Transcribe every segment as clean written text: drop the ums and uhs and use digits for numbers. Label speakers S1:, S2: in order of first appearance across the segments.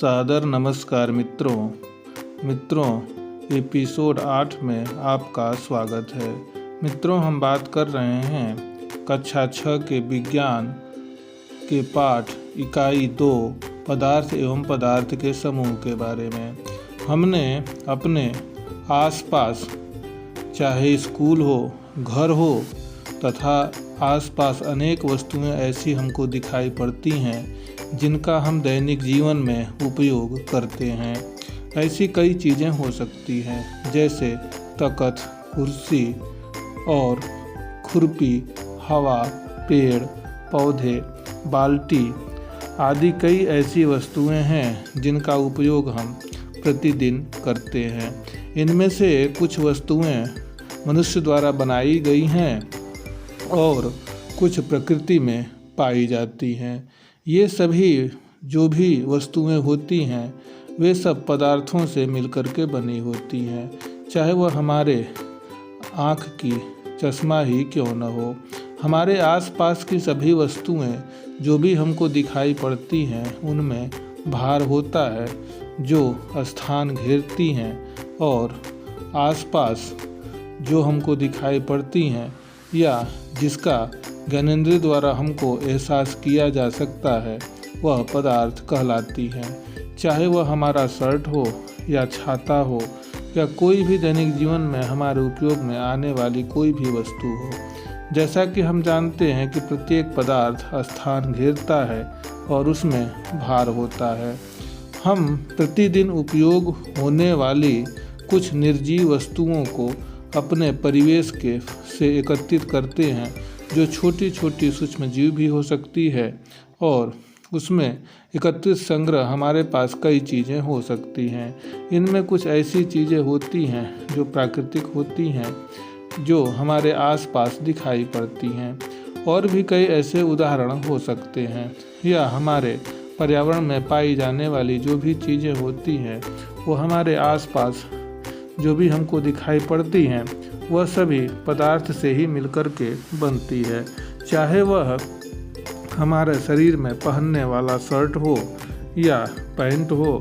S1: सादर नमस्कार मित्रों एपिसोड 8 में आपका स्वागत है। मित्रों, हम बात कर रहे हैं कक्षा 6 के विज्ञान के पाठ इकाई 2 पदार्थ एवं पदार्थ के समूह के बारे में। हमने अपने आसपास, चाहे स्कूल हो, घर हो तथा आसपास अनेक वस्तुएं ऐसी हमको दिखाई पड़ती हैं जिनका हम दैनिक जीवन में उपयोग करते हैं। ऐसी कई चीज़ें हो सकती हैं जैसे तख्त, कुर्सी और खुरपी, हवा, पेड़, पौधे, बाल्टी आदि कई ऐसी वस्तुएं हैं जिनका उपयोग हम प्रतिदिन करते हैं। इनमें से कुछ वस्तुएं मनुष्य द्वारा बनाई गई हैं और कुछ प्रकृति में पाई जाती हैं। ये सभी जो भी वस्तुएं होती हैं वे सब पदार्थों से मिलकर के बनी होती हैं, चाहे वह हमारे आँख की चश्मा ही क्यों न हो। हमारे आसपास की सभी वस्तुएं जो भी हमको दिखाई पड़ती हैं उनमें भार होता है जो स्थान घेरती हैं, और आसपास जो हमको दिखाई पड़ती हैं या जिसका ज्ञानेंद्रिय द्वारा हमको एहसास किया जा सकता है वह पदार्थ कहलाती हैं। चाहे वह हमारा शर्ट हो या छाता हो या कोई भी दैनिक जीवन में हमारे उपयोग में आने वाली कोई भी वस्तु हो। जैसा कि हम जानते हैं कि प्रत्येक पदार्थ स्थान घेरता है और उसमें भार होता है। हम प्रतिदिन उपयोग होने वाली कुछ निर्जीव वस्तुओं को अपने परिवेश के से एकत्रित करते हैं, जो छोटी छोटी सूक्ष्म जीव भी हो सकती है, और उसमें एकत्रित संग्रह हमारे पास कई चीज़ें हो सकती हैं। इनमें कुछ ऐसी चीज़ें होती हैं जो प्राकृतिक होती हैं, जो हमारे आसपास दिखाई पड़ती हैं, और भी कई ऐसे उदाहरण हो सकते हैं। या हमारे पर्यावरण में पाई जाने वाली जो भी चीज़ें होती हैं वो हमारे आसपास जो भी हमको दिखाई पड़ती हैं वह सभी पदार्थ से ही मिलकर के बनती है। चाहे वह हमारे शरीर में पहनने वाला शर्ट हो या पैंट हो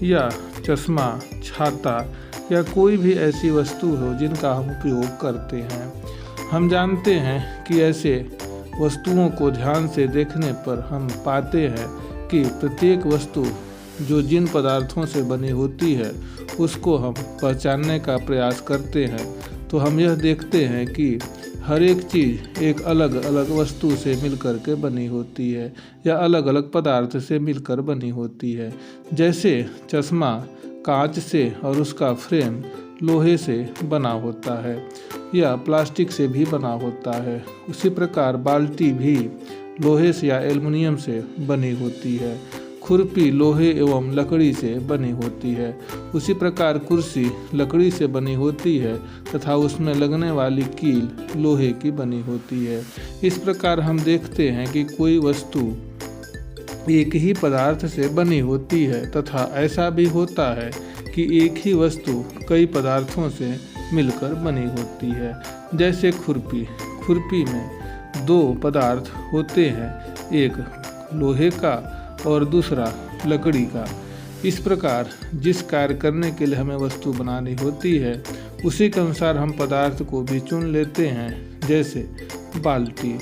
S1: या चश्मा, छाता या कोई भी ऐसी वस्तु हो जिनका हम उपयोग करते हैं। हम जानते हैं कि ऐसे वस्तुओं को ध्यान से देखने पर हम पाते हैं कि प्रत्येक वस्तु जो जिन पदार्थों से बनी होती है उसको हम पहचानने का प्रयास करते हैं तो हम यह देखते हैं कि हर एक चीज़ एक अलग अलग वस्तु से मिलकर के बनी होती है या अलग अलग पदार्थ से मिलकर बनी होती है। जैसे चश्मा कांच से और उसका फ्रेम लोहे से बना होता है या प्लास्टिक से भी बना होता है, उसी प्रकार बाल्टी भी लोहे से या एल्युमिनियम से बनी होती है। खुरपी लोहे एवं लकड़ी से बनी होती है। उसी प्रकार कुर्सी लकड़ी से बनी होती है तथा उसमें लगने वाली कील लोहे की बनी होती है। इस प्रकार हम देखते हैं कि कोई वस्तु एक ही पदार्थ से बनी होती है तथा ऐसा भी होता है कि एक ही वस्तु कई पदार्थों से मिलकर बनी होती है। जैसे खुरपी में दो पदार्थ होते हैं, एक लोहे का और दूसरा लकड़ी का। इस प्रकार जिस कार्य करने के लिए हमें वस्तु बनानी होती है उसी के अनुसार हम पदार्थ को भी चुन लेते हैं। जैसे बाल्टी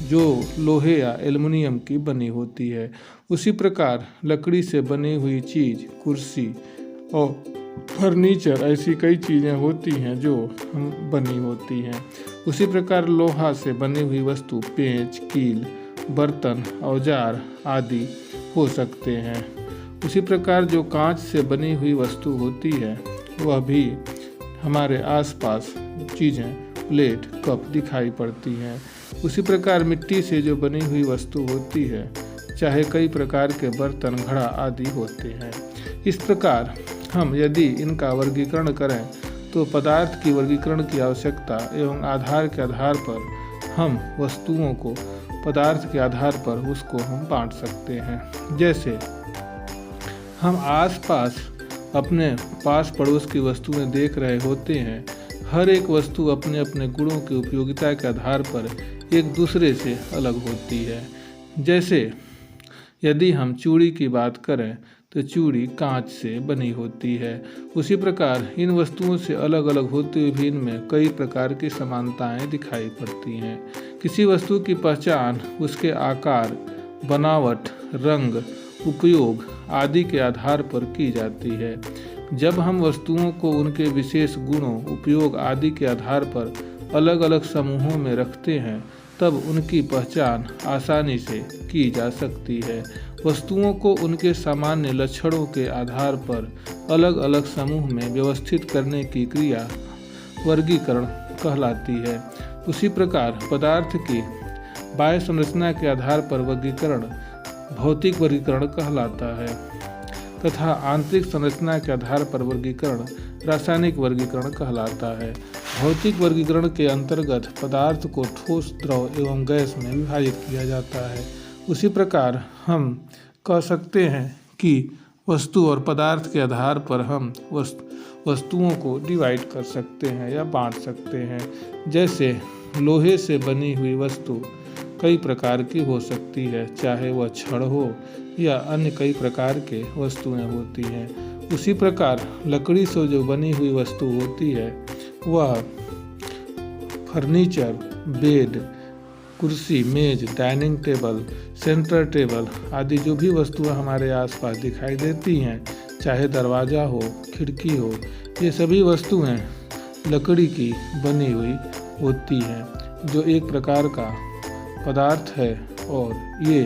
S1: जो लोहे या एल्युमिनियम की बनी होती है, उसी प्रकार लकड़ी से बनी हुई चीज़ कुर्सी और फर्नीचर ऐसी कई चीज़ें होती हैं जो हम बनी होती हैं। उसी प्रकार लोहा से बनी हुई वस्तु पेंच, कील, बर्तन, औजार आदि हो सकते हैं। उसी प्रकार जो कांच से बनी हुई वस्तु होती है वह भी हमारे आसपास चीज़ें प्लेट, कप दिखाई पड़ती हैं। उसी प्रकार मिट्टी से जो बनी हुई वस्तु होती है, चाहे कई प्रकार के बर्तन, घड़ा आदि होते हैं। इस प्रकार हम यदि इनका वर्गीकरण करें तो पदार्थ की वर्गीकरण की आवश्यकता एवं आधार के आधार पर हम वस्तुओं को पदार्थ के आधार पर उसको हम बांट सकते हैं। जैसे हम आसपास अपने पास पड़ोस की वस्तुएं देख रहे होते हैं, हर एक वस्तु अपने अपने गुणों की उपयोगिता के आधार पर एक दूसरे से अलग होती है। जैसे यदि हम चूड़ी की बात करें तो चूड़ी कांच से बनी होती है। उसी प्रकार इन वस्तुओं से अलग अलग होते हुए भी इनमें कई प्रकार की समानताएं दिखाई पड़ती हैं। किसी वस्तु की पहचान उसके आकार, बनावट, रंग, उपयोग आदि के आधार पर की जाती है। जब हम वस्तुओं को उनके विशेष गुणों, उपयोग आदि के आधार पर अलग अलग समूहों में रखते हैं तब उनकी पहचान आसानी से की जा सकती है। वस्तुओं को उनके सामान्य लक्षणों के आधार पर अलग अलग समूह में व्यवस्थित करने की क्रिया वर्गीकरण कहलाती है। उसी प्रकार पदार्थ की बाह्य संरचना के आधार पर वर्गीकरण भौतिक वर्गीकरण कहलाता है तथा आंतरिक संरचना के आधार पर वर्गीकरण रासायनिक वर्गीकरण कहलाता है। भौतिक वर्गीकरण के अंतर्गत पदार्थ को ठोस, द्रव एवं गैस में विभाजित किया जाता है। उसी प्रकार हम कह सकते हैं कि वस्तु और पदार्थ के आधार पर हम वस्तुओं को डिवाइड कर सकते हैं या बांट सकते हैं। जैसे लोहे से बनी हुई वस्तु कई प्रकार की हो सकती है, चाहे वह छड़ हो या अन्य कई प्रकार के वस्तुएं होती हैं। उसी प्रकार लकड़ी से जो बनी हुई वस्तु होती है वह फर्नीचर, बेड, कुर्सी, मेज, डाइनिंग टेबल, सेंटर टेबल आदि जो भी वस्तुएं हमारे आसपास दिखाई देती हैं, चाहे दरवाज़ा हो, खिड़की हो, ये सभी वस्तुएं लकड़ी की बनी हुई होती हैं जो एक प्रकार का पदार्थ है। और ये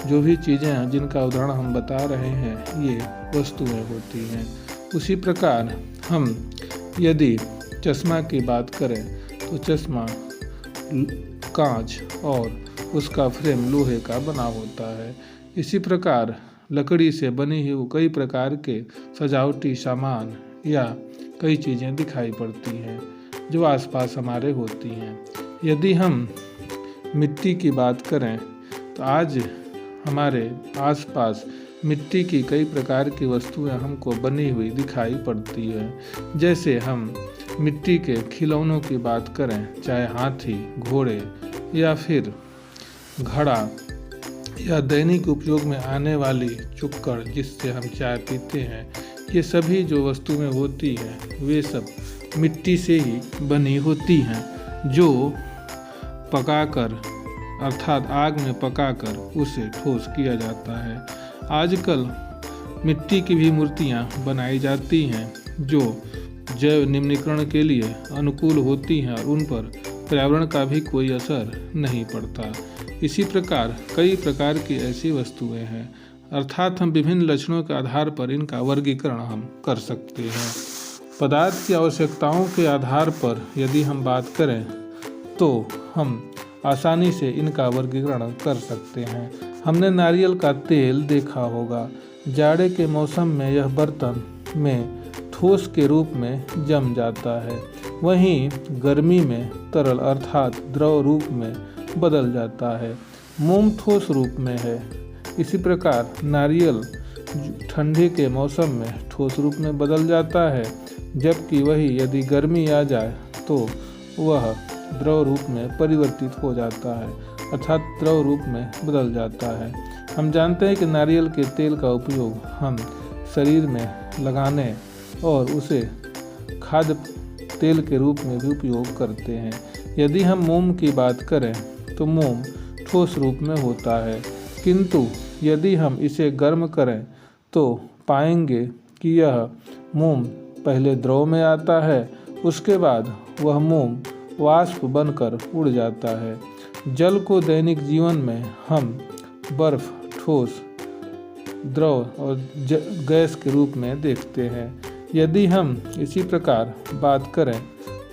S1: जो भी चीज़ें हैं जिनका उदाहरण हम बता रहे हैं ये वस्तुएं होती हैं। उसी प्रकार हम यदि चश्मा की बात करें तो चश्मा कांच और उसका फ्रेम लोहे का बना होता है। इसी प्रकार लकड़ी से बनी हुई कई प्रकार के सजावटी सामान या कई चीज़ें दिखाई पड़ती हैं जो आसपास हमारे होती हैं। यदि हम मिट्टी की बात करें तो आज हमारे आसपास मिट्टी की कई प्रकार की वस्तुएं हमको बनी हुई दिखाई पड़ती है। जैसे हम मिट्टी के खिलौनों की बात करें, चाहे हाथी, घोड़े या फिर घड़ा या दैनिक उपयोग में आने वाली चुक्कड़ जिससे हम चाय पीते हैं, ये सभी जो वस्तुएं होती हैं वे सब मिट्टी से ही बनी होती हैं जो पकाकर अर्थात आग में पकाकर उसे ठोस किया जाता है। आजकल मिट्टी की भी मूर्तियां बनाई जाती हैं जो जैव निम्नीकरण के लिए अनुकूल होती हैं और उन पर पर्यावरण का भी कोई असर नहीं पड़ता। इसी प्रकार कई प्रकार की ऐसी वस्तुएं हैं, अर्थात हम विभिन्न लक्षणों के आधार पर इनका वर्गीकरण हम कर सकते हैं। पदार्थ की आवश्यकताओं के आधार पर यदि हम बात करें तो हम आसानी से इनका वर्गीकरण कर सकते हैं। हमने नारियल का तेल देखा होगा। जाड़े के मौसम में यह बर्तन में ठोस के रूप में जम जाता है, वहीं गर्मी में तरल अर्थात द्रव रूप में बदल जाता है। मोम ठोस रूप में है। इसी प्रकार नारियल ठंडे के मौसम में ठोस रूप में बदल जाता है, जबकि वही यदि गर्मी आ जाए तो वह द्रव रूप में परिवर्तित हो जाता है अर्थात द्रव रूप में बदल जाता है। हम जानते हैं कि नारियल के तेल का उपयोग हम शरीर में लगाने और उसे खाद्य तेल के रूप में भी उपयोग करते हैं। यदि हम मोम की बात करें तो मोम ठोस रूप में होता है, किंतु यदि हम इसे गर्म करें तो पाएंगे कि यह मोम पहले द्रव में आता है, उसके बाद वह मोम वाष्प बनकर उड़ जाता है। जल को दैनिक जीवन में हम बर्फ, ठोस, द्रव और गैस के रूप में देखते हैं। यदि हम इसी प्रकार बात करें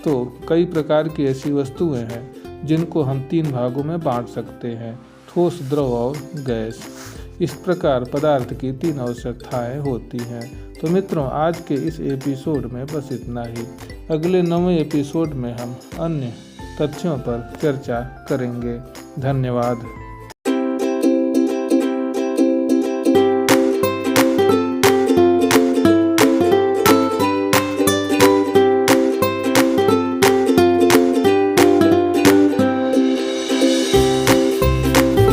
S1: तो कई प्रकार की ऐसी वस्तुएं हैं जिनको हम 3 भागों में बांट सकते हैं, ठोस, द्रव और गैस। इस प्रकार पदार्थ की 3 आवश्यकताएं होती हैं। तो मित्रों, आज के इस एपिसोड में बस इतना ही। अगले 9वें एपिसोड में हम अन्य तथ्यों पर चर्चा करेंगे। धन्यवाद।